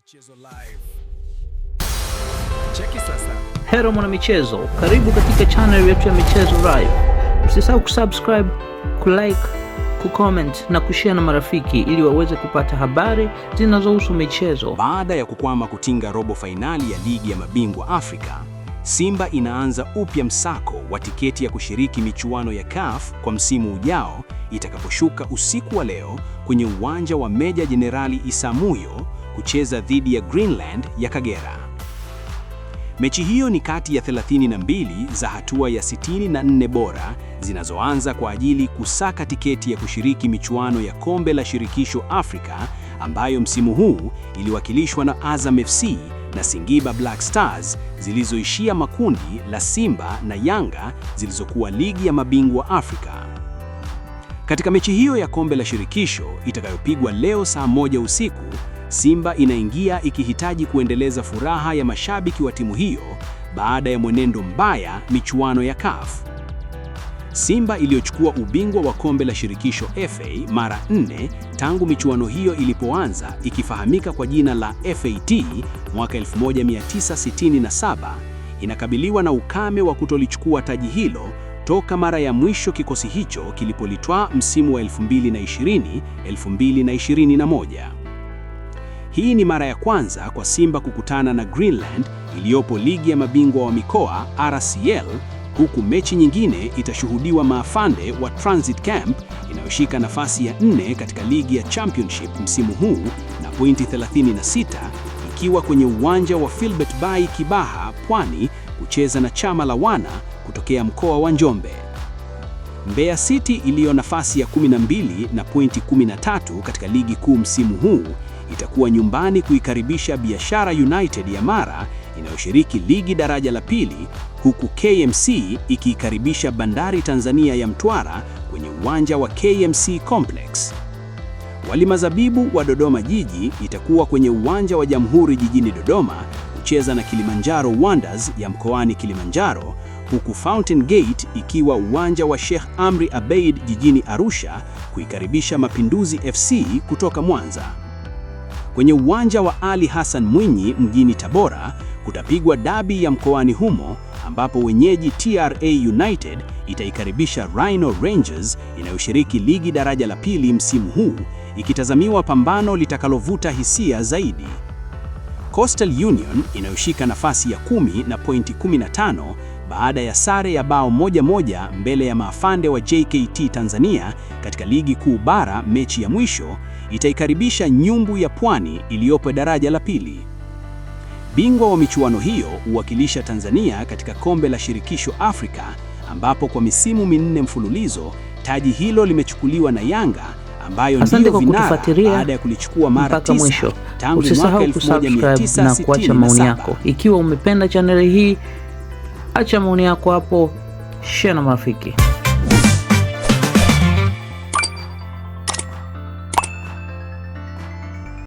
Michezo live. Cheki sasa. Hello mwana michezo, karibu katika channel yetu ya Michezo Live. Usisahau kusubscribe, kulike, kucomment na kushare na marafiki ili waweze kupata habari zinazohusu michezo. Baada ya kukwama kutinga robo fainali ya ligi ya mabingwa Afrika, Simba inaanza upya msako wa tiketi ya kushiriki michuano ya CAF kwa msimu ujao itakaposhuka usiku wa leo kwenye uwanja wa Meja Jenerali Isamuhyo kucheza dhidi ya Greenland ya Kagera. Mechi hiyo ni kati ya 32 za hatua ya 64 bora zinazoanza kwa ajili kusaka tiketi ya kushiriki michuano ya Kombe la Shirikisho Afrika ambayo msimu huu iliwakilishwa na Azam FC na Singida Black Stars zilizoishia makundi la Simba na Yanga zilizokuwa ligi ya mabingwa Afrika. Katika mechi hiyo ya Kombe la Shirikisho itakayopigwa leo saa 1 usiku, Simba inaingia ikihitaji kuendeleza furaha ya mashabiki wa timu hiyo baada ya mwenendo mbaya michuano ya CAF. Simba iliyochukua ubingwa wa Kombe la Shirikisho FA mara 4 tangu michuano hiyo ilipoanza ikifahamika kwa jina la FAT mwaka 1967, inakabiliwa na ukame wa kutolichukua taji hilo toka mara ya mwisho kikosi hicho kilipolitwaa msimu wa 2020-2021. Hii ni mara ya kwanza kwa Simba kukutana na Greenland iliyopo ligi ya mabingwa wa mikoa RCL, huku mechi nyingine itashuhudiwa Maafande wa Transit Camp inayoshika nafasi ya 4 katika ligi ya Championship msimu huu na pointi 36 ikiwa kwenye uwanja wa Philbert Bayi Kibaha, Pwani, kucheza na Chama la Wana kutokea mkoa wa Njombe. Mbeya City iliyo nafasi ya 12 na pointi 13 katika ligi kuu msimu huu itakuwa nyumbani kuikaribisha Biashara United ya Mara inayoshiriki ligi daraja la pili, huku KMC ikiikaribisha Bandari Tanzania ya Mtwara kwenye uwanja wa KMC Complex. Walima Zabibu wa Dodoma Jiji itakuwa kwenye uwanja wa Jamhuri jijini Dodoma kucheza na Kilimanjaro Wonders ya mkoani Kilimanjaro, huku Fountain Gate ikiwa uwanja wa Sheikh Amri Abeid jijini Arusha kuikaribisha Mapinduzi FC kutoka Mwanza. Kwenye uwanja wa Ali Hassan Mwinyi mjini Tabora kutapigwa dabi ya mkoani humo ambapo wenyeji TRA United itaikaribisha Rhino Rangers inayoshiriki ligi daraja la pili msimu huu, ikitazamiwa pambano litakalovuta hisia zaidi. Coastal Union inayoshika nafasi ya 10 na pointi 15 baada ya sare ya bao 1-1 mbele ya Maafande wa JKT Tanzania katika ligi kuu bara mechi ya mwisho, itaikaribisha Nyumbu ya Pwani iliyopo daraja la pili. Bingwa wa michuano hiyo huwakilisha Tanzania katika Kombe la Shirikisho Afrika ambapo kwa misimu 4 mfululizo taji hilo limechukuliwa na Yanga ambayo ndio vinara baada ya kulichukua mara 9 tangu mwaka 1960 na kuacha maoni yako. Ikiwa umependa channel hii, acha maoni yako hapo, share na marafiki.